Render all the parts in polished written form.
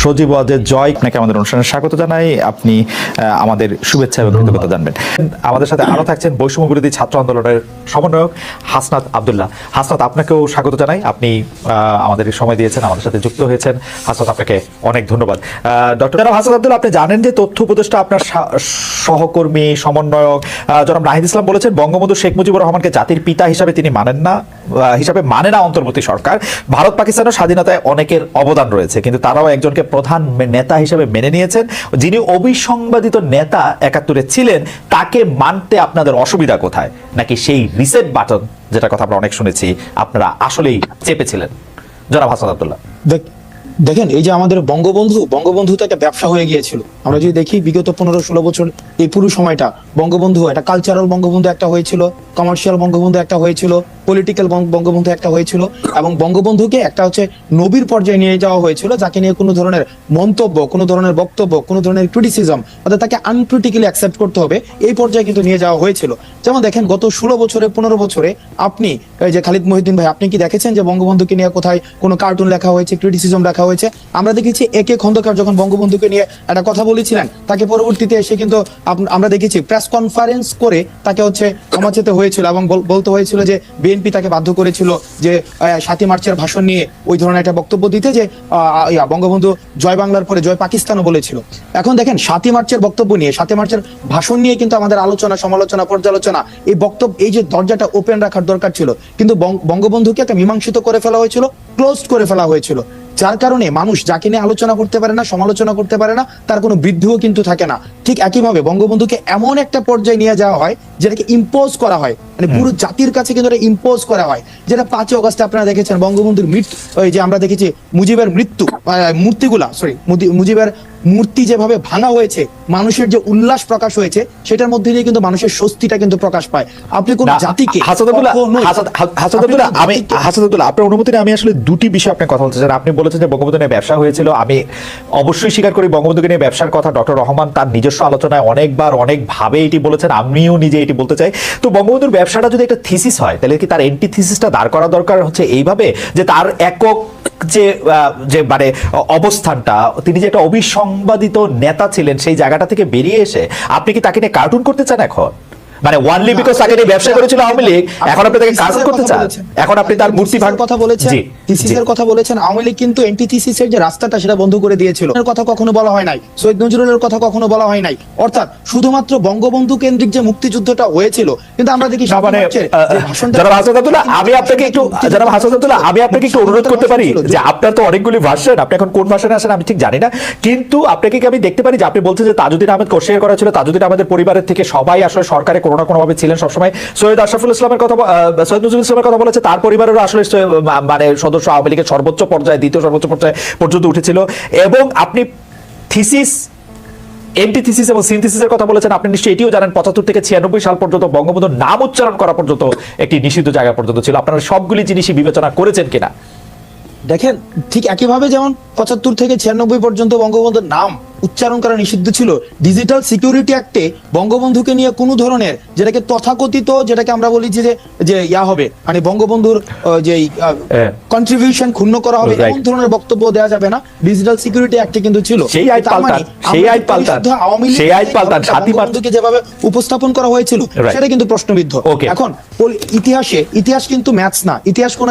সজীব ওয়াজেদ জয়, আপনাকে আমাদের অনুষ্ঠানে স্বাগত জানাই। আপনি আমাদের শুভেচ্ছা এবং কৃতজ্ঞতা জানবেন। আমাদের সাথে আরো থাকছেন বৈষম্য বিরোধী ছাত্র আন্দোলনের সমন্বয়ক হাসনাত আব্দুল্লাহ। হাসনাত, আপনাকেও স্বাগত জানাই। আপনি আমাদের সময় দিয়েছেন, আমাদের সাথে যুক্ত হয়েছেন। হাসনাত, আপনাকে অনেক ধন্যবাদ। ডক্টর হাসনাত আব্দুল্লাহ, আপনি জানেন যে তথ্য উপদেষ্টা আপনার সহকর্মী সমন্বয়ক জনাব নাহিদ ইসলাম বলেছেন বঙ্গবন্ধু শেখ মুজিবুর রহমানকে জাতির পিতা হিসাবে তিনি মানে না অন্তর্বর্তী সরকার। ভারত পাকিস্তানের স্বাধীনতায় অনেকের অবদান রয়েছে, কিন্তু তারাও একজনকে প্রধান নেতা হিসেবে মেনে নিয়েছেন। যিনি অবিসংবাদিত নেতা ৭১-এ ছিলেন, তাকে মানতে আপনাদের অসুবিধা কোথায়? নাকি সেই রিসেট বাটন, যেটা কথা আমরা অনেক শুনেছি, আপনারা আসলেই চেপেছিলেন? জনাব হাসনাত আব্দুল্লাহ। দেখেন, এই যে আমাদের বঙ্গবন্ধু তো একটা ব্যবসা হয়ে গিয়েছিল। আমরা যদি দেখি বিগত ১৫-১৬ বছর এই পুরো সময়টা বঙ্গবন্ধু একটা কালচারাল বঙ্গবন্ধু একটা হয়েছিল, কমার্শিয়াল বঙ্গবন্ধু একটা হয়েছিল, পলিটিক্যাল বঙ্গবন্ধু একটা হয়েছিল, এবং বঙ্গবন্ধুকে একটা হচ্ছে নবীর পর্যায়ে নিয়ে যাওয়া হয়েছিল, যাকে নিয়ে কোনো ধরনের মন্তব্য, কোনো ধরনের বক্তব্য, কোনো ধরনের ক্রিটিসিজম, অর্থাৎ তাকে আনক্রিটিক্যালি অ্যাকসেপ্ট করতে হবে, এই পর্যায়ে কিন্তু নিয়ে যাওয়া হয়েছিল। যেমন দেখেন, গত ১৬ বছরে ১৫ বছরে আপনি এই যে খালিদ মহিউদ্দিন ভাই, আপনি কি দেখেছেন যে বঙ্গবন্ধুকে নিয়ে কোথায় কোনো কার্টুন লেখা হয়েছে, ক্রিটিসিজম লেখা হয়েছে? আমরা দেখেছি একে খন্দকার যখন বঙ্গবন্ধুকে নিয়ে একটা কথা বলেছিলেন, তাকে পরবর্তীতে এসে কিন্তু আমরা দেখেছি প্রেস কনফারেন্স করে তাকে হচ্ছে ক্ষমা চেতে হয়েছিল, এবং বলতে হয়েছিল যে বিএনপি তাকে বাধ্য করেছিল যে ৭ই মার্চের ভাষণ নিয়ে ওই ধরনের একটা বক্তব্য দিতে, যে বঙ্গবন্ধু জয় বাংলার পরে জয় পাকিস্তানও বলেছিল। এখন দেখেন, ৭ই মার্চের বক্তব্য নিয়ে, ৭ই মার্চের ভাষণ নিয়ে কিন্তু আমাদের আলোচনা, সমালোচনা, পর্যালোচনা, এই বক্তব্য, এই যে দরজাটা ওপেন রাখার দরকার ছিল, কিন্তু বঙ্গবন্ধুকে একটা মীমাংসিত করে ফেলা হয়েছিল, ক্লোজড করে ফেলা হয়েছিল, যার কারণে মানুষ যাকে নিয়ে আলোচনা করতে পারে না, সমালোচনা করতে পারে না, তার কোনো বৃদ্ধিও কিন্তু থাকে না। ঠিক একইভাবে বঙ্গবন্ধুকে এমন একটা পর্যায়ে নিয়ে যাওয়া হয় যেটাকে ইম্পোজ করা হয়, মানে পুরো জাতির কাছে কিন্তু এটা ইম্পোজ করা হয়, যেটা ৫ই অগস্টে আপনারা দেখেছেন বঙ্গবন্ধুর মৃত্যু, ওই যে আমরা দেখেছি মুজিবের মুজিবের মূর্তি যেভাবে ভাঙা হয়েছে, মানুষের যে উল্লাস প্রকাশ হয়েছে, সেটার মধ্যে দিয়ে কিন্তু মানুষের স্বস্তিটা কিন্তু প্রকাশ পায়। আপনি কোন জাতিকে আপনার অনুমতি আমি আসলে দুটি বিষয় আপনি কথা বলতে চান। আপনি বলেছেন যে বঙ্গবন্ধু নিয়ে ব্যবসা হয়েছিল। আমি অবশ্যই স্বীকার করি বঙ্গবন্ধুকে নিয়ে ব্যবসার কথা ডক্টর রহমান তার নিজস্ব আলোচনায় অনেকবার অনেকভাবে এটি বলেছেন, আমিও নিজে এটি বলতে চাই। তো বঙ্গবন্ধুর ব্যবসাটা যদি একটা থিসিস হয়, তাহলে কি তার এন্টি থিসিসটা দাঁড় করা দরকার হচ্ছে এইভাবে যে তার একক যে মানে অবস্থানটা, তিনি যে একটা অবিসংবাদিত নেতা ছিলেন, সেই জায়গাটা থেকে বেরিয়ে এসে আপনি কি তাকে নিয়ে কার্টুন করতে চান এখন? মানে ওয়ানলি বিকজ তাকে নিয়ে ব্যবসা করেছিল আওয়ামী লীগ, এখন আপনি তাকে কার্টুন করতে চান? এখন আপনি তার মূর্তি ভাঙার কথা বলেছেন, থিসিসের কথা বলেছেন। আওয়ামী লীগ কিন্তু এন্টি থিসিসের যে রাস্তাটা, সেটা বন্ধ করে দিয়েছিল। এর কথা কখনো বলা হয় নাই, শহীদ নজরুলের কথা কখনো বলা হয় নাই। অর্থাৎ শুধুমাত্র বঙ্গবন্ধু কেন্দ্রিক যে মুক্তিযুদ্ধটা হয়েছিল, কিন্তু আমরা দেখি জনাব হাসনাত আব্দুল্লাহ, আমি আপনাকে একটু অনুরোধ করতে পারি যে আপনার তো অনেকগুলি ভার্সন, আপনি এখন কোন ভার্সনে আসেন আমি ঠিক জানি না, কিন্তু আপনাকে কি আমি দেখতে পারি যে আপনি বলছেন যে তাজউদ্দিন আহমেদ কোর্সের করা ছিল, তাজউদ্দিন আহমেদের পরিবারের থেকে সবাই আসলে সরকারে কোনো না কোনো ভাবে ছিলেন সবসময়। সৈয়দ আশরাফুল ইসলামের কথা, সৈয়দ নজরুল ইসলামের কথা বলেছে, তার পরিবারেরও আসলে মানে সদস্য আওয়ামী লীগের সর্বোচ্চ পর্যায়ে, দ্বিতীয় সর্বোচ্চ পর্যায়ে পর্যন্ত উঠেছিল। এবং আপনি থিসিস, এন্টিথিসিস এবং সিনথিসিসের কথা বলেছেন। আপনি নিশ্চয়ই এটিও জানেন ৭৫ থেকে ৯৬ সাল পর্যন্ত বঙ্গবন্ধুর নাম উচ্চারণ করা পর্যন্ত একটি নিষিদ্ধ জায়গা পর্যন্ত ছিল। আপনারা সবগুলি জিনিসই বিবেচনা করেছেন কিনা? দেখেন, ঠিক একইভাবে যেমন ৭৫ থেকে ৯৬ পর্যন্ত বঙ্গবন্ধুর নাম উচ্চারণ করা নিষিদ্ধ ছিল, ডিজিটাল সিকিউরিটি অ্যাক্টে বঙ্গবন্ধুকে নিয়ে কোনো ধরনের, যেটাকে তথাকথিত, যেটাকে আমরা বলি যে হবে, মানে বঙ্গবন্ধুর যে কন্ট্রিবিউশন ক্ষুণ্ণ করা হবে, এমন ধরনের বক্তব্য দেওয়া যাবে না, ডিজিটাল সিকিউরিটি অ্যাক্টে কিন্তু ছিল। সেই আইন পাল্টান বঙ্গবন্ধুকে যেভাবে উপস্থাপন করা হয়েছিল, সেটা কিন্তু প্রশ্নবিদ্ধ। এখন ইতিহাস কিন্তু ম্যাথস না, ইতিহাস কোনো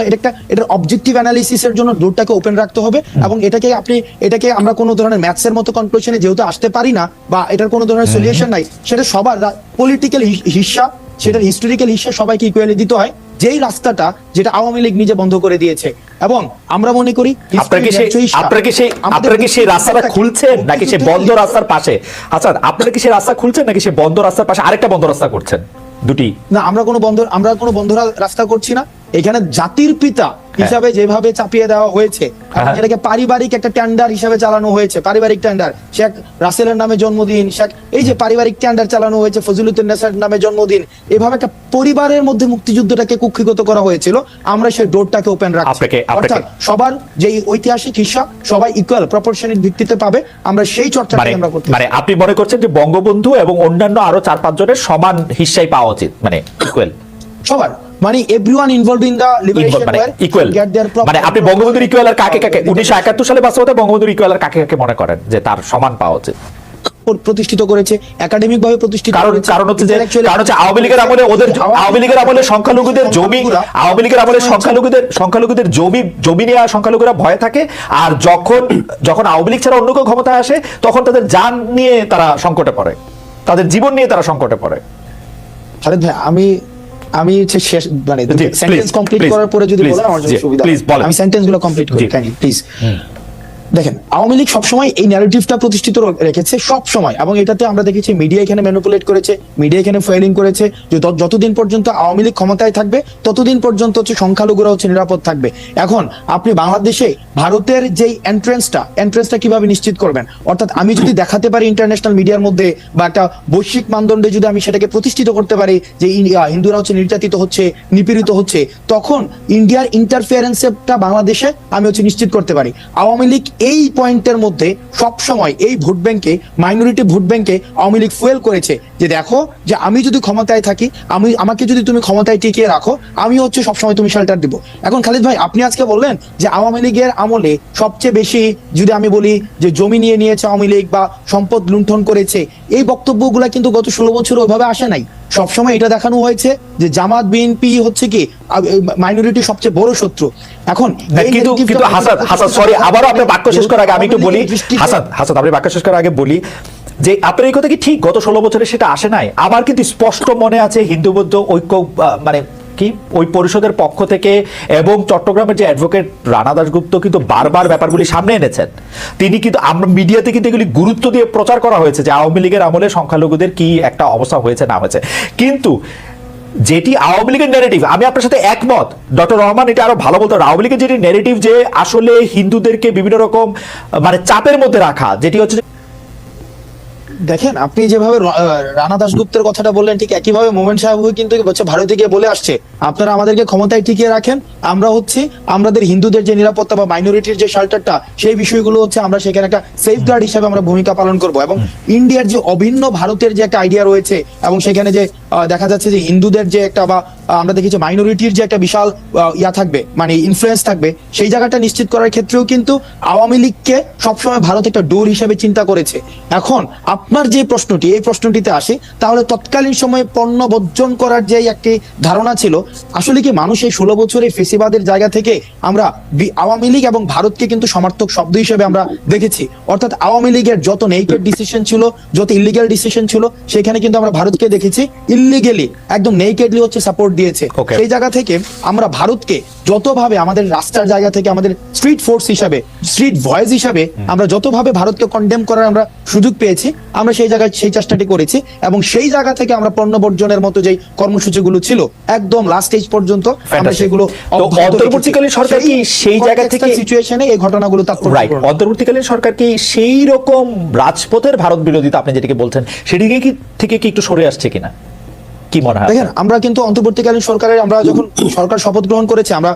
এটার অবজেক্টিভ অ্যানালিসিসের জন্য ডোরটাকে ওপেন রাখতে হবে, এবং এটাকে আমরা কোনো ধরনের ম্যাথসের মতো কনক্লুশনে যেহেতু আসতে পারি না, বা এটার কোনো ধরনের সলিউশন নাই, সেটা সবার পলিটিক্যাল হিস্সা, সেটার হিস্টোরিক্যাল হিস্সা সবাইকে ইকুয়ালি দিতে হয়, যেই রাস্তাটা যেটা আওয়ামী লীগ নিজে বন্ধ করে দিয়েছে। এবং আমরা মনে করি আপনারা কি সেই রাস্তাটা খুলছেন নাকি সেই বন্ধ রাস্তার পাশে? আচ্ছা, আপনারা কি সেই রাস্তা খুলছেন নাকি সেই বন্ধ রাস্তার পাশে আরেকটা বন্ধ রাস্তা করছেন? দুটি না, আমরা কোনো বন্ধ রাস্তা করছি না। এখানে জাতির পিতা হিসাবে যেভাবে চাপিয়ে দেওয়া হয়েছে, এটাকে পারিবারিক একটা টেন্ডার হিসাবে চালানো হয়েছে, পারিবারিক টেন্ডার, শেখ রাসেলের নামে জন্মদিন, এই যে পারিবারিক টেন্ডার চালানো হয়েছে, ফজলুদ্দিন নেসার নামে জন্মদিন, এভাবে একটা পরিবারের মধ্যে মুক্তিযুদ্ধটাকে কুক্ষিগত করা হয়েছিল। আমরা সেই ডোরটাকে ওপেন রাখছি, অর্থাৎ সবার যে ঐতিহাসিক হিস্সা সবাই ইকুয়াল প্রপোর্শনের ভিত্তিতে পাবে, আমরা সেই চর্চাটা আমরা করতে। মানে আপনি মনে করছেন যে বঙ্গবন্ধু এবং অন্যান্য আরো ৪-৫ জনের সমান হিস্সাই পাওয়া উচিত, মানে ইকুয়াল সবার, মানে everyone involved in the liberation মানে ওয়্যার ইকুয়াল, মানে আপনি বঙ্গবন্ধুর ইকুয়াল আর কাকে কাকে 1971 সালে বাস্তবতা বঙ্গবন্ধুর ইকুয়াল আর কাকে কাকে মনে করেন যে তার সমান পাওয়া উচিত? প্রতিষ্ঠিত করেছে, একাডেমিক ভাবে প্রতিষ্ঠিত করেছে। কারণ হচ্ছে আওয়ামী লীগের আমলে ওদের আওয়ামী লীগের আমলে সংখ্যালঘুদের জমি, আওয়ামী লীগের আমলে সংখ্যালঘুদের জমি নিয়ে সংখ্যালঘুরা ভয় থাকে, আর যখন আওয়ামী লীগ ছাড়া অন্য কেউ ক্ষমতায় আসে তখন তাদের জান নিয়ে তারা সংকটে পড়ে, তাদের জীবন নিয়ে তারা সংকটে পড়ে। খালেদ ভাই, আমি হচ্ছে শেষ মানে সেন্টেন্স কমপ্লিট করার পরে যদি বলেন আমার জন্য সুবিধা। আমি সেন্টেন্সগুলো কমপ্লিট করি কাইন্ডলি প্লিজ। দেখেন, আওয়ামী লীগ সবসময় এই ন্যারেটিভটা প্রতিষ্ঠিত রেখেছে সব সময়, এবং এটাতে আমরা দেখেছি মিডিয়া এখানে ম্যানিপুলেট করেছে, মিডিয়া এখানে ফেলিং করেছে যে যতদিন পর্যন্ত আওয়ামী লীগ ক্ষমতায় থাকবে ততদিন পর্যন্ত হচ্ছে সংখ্যালঘুরা হচ্ছে নিরাপদ থাকবে। এখন আপনি বাংলাদেশে ভারতের যেই এন্ট্রেন্সটা কিভাবে নিশ্চিত করবেন? অর্থাৎ আমি যদি দেখাতে পারি ইন্টারন্যাশনাল মিডিয়ার মধ্যে বা একটা বৈশ্বিক মানদণ্ডে যদি আমি সেটাকে প্রতিষ্ঠিত করতে পারি যে হিন্দুরা হচ্ছে নির্যাতিত হচ্ছে, নিপীড়িত হচ্ছে, তখন ইন্ডিয়ার ইন্টারফিয়ারেন্সটা বাংলাদেশে আমি হচ্ছে নিশ্চিত করতে পারি। আওয়ামী লীগ এই পয়েন্টের মধ্যে সব সময় এই ভোট ব্যাংকে, মাইনরিটি ভোট ব্যাংকে আওয়ামী লীগ ফুয়েল করেছে যে দেখো যে আমি যদি ক্ষমতায় থাকি, আমাকে যদি তুমি ক্ষমতায় টিকিয়ে রাখো, আমি হচ্ছে সবসময় তুমি শেল্টার দিব। এখন খালিদ ভাই, আপনি আজকে বললেন যে আওয়ামী লীগের আমলে সবচেয়ে বেশি যদি আমি বলি যে জমি নিয়ে নিয়েছে আওয়ামী লীগ বা সম্পদ লুণ্ঠন করেছে, এই বক্তব্যগুলা কিন্তু গত 16 বছর ওইভাবে আসে নাই। সবসময় এটা দেখানো হয়েছে যে জামাত বিএনপি হচ্ছে কি মাইনরিটি সবচেয়ে বড় শত্রু। এখন কিন্তু হাসান সরি, আবারও আপনি বাক্য শেষ করার আগে আমি একটু বলি, হাসান আপনি বাক্য শেষ করার আগে বলি যে আপনার এই কথা কি ঠিক গত 16 বছরে সেটা আসে নাই? আমার কিন্তু স্পষ্ট মনে আছে হিন্দু বৌদ্ধ ঐক্য মানে কি ওই পরিষদের পক্ষ থেকে এবং চট্টগ্রামের যে অ্যাডভোকেট রানা দাশগুপ্ত কিন্তু বারবার ব্যাপারগুলি সামনে এনেছেন। তিনি কিন্তু আমরা মিডিয়াতে কিন্তু এগুলি গুরুত্ব দিয়ে প্রচার করা হয়েছে যে আওয়ামী লীগের আমলে সংখ্যালঘুদের কি একটা অবস্থা হয়েছে না হয়েছে। কিন্তু যেটি আওয়ামী লীগের ন্যারেটিভ, আমি আপনার সাথে একমত, ডক্টর রহমান এটা আরো ভালো বলতো, আওয়ামী লীগের যেটি ন্যারেটিভ যে আসলে হিন্দুদেরকে বিভিন্ন রকম মানে চাপের মধ্যে রাখা, যেটি হচ্ছে দেখেন আপনি যেভাবে রানা দাশগুপ্তের কথাটা বললেন, ঠিক একইভাবে মোমেন সাহেব কিন্তু ভারতে গিয়ে বলে আসছে আপনারা আমাদেরকে ক্ষমতায় টিকিয়ে রাখেন, আমরা হচ্ছে আমাদের হিন্দুদের যে নিরাপত্তা বা মাইনরিটির যে শেল্টারটা, সেই বিষয়গুলো হচ্ছে আমরা সেখানে একটা সেফগার্ড হিসেবে আমরা ভূমিকা পালন করব। এবং ইন্ডিয়ার যে অভিন্ন ভারতের যে একটা আইডিয়া রয়েছে, এবং সেখানে যে দেখা যাচ্ছে যে হিন্দুদের যে একটা বা আমরা দেখি যে মাইনরিটির যে একটা বিশাল থাকবে, মানে ইনফ্লুয়েন্স থাকবে, সেই জায়গাটা নিশ্চিত করার ক্ষেত্রেও কিন্তু আওয়ামী লীগকে সবসময় ভারত একটা ডোর হিসেবে চিন্তা করেছে। এখন আপনার যে প্রশ্নটি, এই প্রশ্নটিতে আসে, তাহলে তৎকালীন সময়ে পণ্য বর্জন করার যে একটি ধারণা ছিল, আসলে কি মানুষ এই 16 বছরের ফেসিবাদের জায়গা থেকে আমরা আওয়ামী লীগ এবং ভারতকে কিন্তু সমার্থক শব্দ হিসেবে আমরা দেখেছি। অর্থাৎ আওয়ামী লীগের যত নেকেড ডিসিশন ছিল, যত ইলিগাল ডিসিশন ছিল, সেখানে কিন্তু আমরা ভারতকে দেখেছি ইলিগেলি একদম নেকেডলি হচ্ছে সাপোর্ট দিয়েছে। সেই জায়গা থেকে আমরা ভারতকে যতভাবে আমাদের রাস্তার জায়গা থেকে আমাদের স্ট্রিট ফোর্স হিসাবে, স্ট্রিট ভয়েস হিসাবে আমরা যতভাবে ভারতকে কন্ডেম করার আমরা সুযোগ পেয়েছি, আমরা সেই জায়গায় সেই চেষ্টাটি করেছি। এবং সেই জায়গা থেকে আমরা পণ্য বর্জনের মতো যে কর্মসূচিগুলো ছিল একদম লাস্ট স্টেজ পর্যন্ত আমরা সেগুলো অন্তর্বর্তীকালীন সরকার কি সেই জায়গা থেকে সিচুয়েশনে এই ঘটনাগুলো তাৎপর্যপূর্ণ। অন্তর্বর্তীকালীন সরকার কি সেই রকম রাজপথের ভারত বিরোধিতা আপনি যেটাকে বলছেন সেদিকে কি থেকে কি একটু সরে আসছে কিনা, কি মনে হয়? দেখেন, আমরা কিন্তু অন্তর্বর্তীকালীন সরকারের আমরা যখন সরকার শপথ গ্রহণ করেছে, আমরা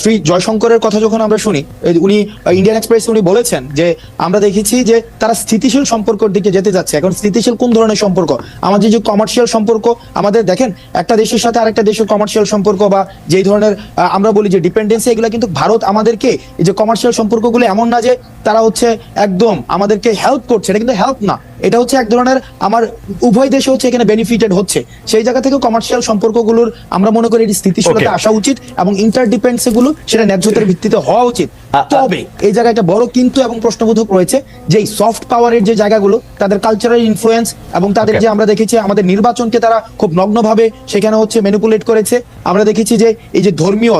শ্রী জয়শঙ্করের কথা যখন আমরা শুনি, উনি ইন্ডিয়ান এক্সপ্রেস উনি বলেছেন যে আমরা দেখেছি যে তারা স্থিতিশীল সম্পর্কের দিকে যেতে যাচ্ছে। এখন স্থিতিশীল কোন ধরনের সম্পর্ক? আমাদের যে কমার্শিয়াল সম্পর্ক, আমাদের দেখেন একটা দেশের সাথে আরেকটা দেশের কমার্শিয়াল সম্পর্ক বা যেই ধরনের আমরা বলি যে ডিপেন্ডেন্সি, এগুলো কিন্তু ভারত আমাদেরকে এই যে কমার্শিয়াল সম্পর্কগুলো এমন না যে তারা হচ্ছে একদম আমাদেরকে হেল্প করছে, এটা কিন্তু হেল্প না, এটা হচ্ছে এক ধরনের আমার উভয় দেশে হচ্ছে এখানে বেনিফিটেড হচ্ছে। সেই জায়গা থেকে কমার্শিয়াল সম্পর্কগুলোর আমরা মনে করি স্থিতিশীলতা আসা উচিত এবং ইন্টারডিপেন্ডেন্স গুলো সেটা ন্যায্যতার ভিত্তিতে হওয়া উচিত। তবে এই জায়গায় একটা বড় কিন্তু এবং প্রশ্নবোধক রয়েছে যে সফট পাওয়ারের যে জায়গাগুলো, তাদের কালচারাল ইনফ্লুয়েন্স এবং তাদের যে আমরা দেখেছি আমাদের নির্বাচনকে তারা খুব নগ্নভাবে সেখানে হচ্ছে ম্যানিপুলেট করেছে। আমরা দেখেছি যে এই যে ধর্মীয়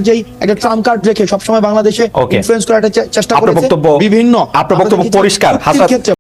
যেই একটা ট্রাম্প কার্ড রেখে সবসময় বাংলাদেশে ইনফ্লুয়েন্স করার একটা চেষ্টা করেছে বিভিন্ন। আপনার বক্তব্য পরিষ্কার হাসান।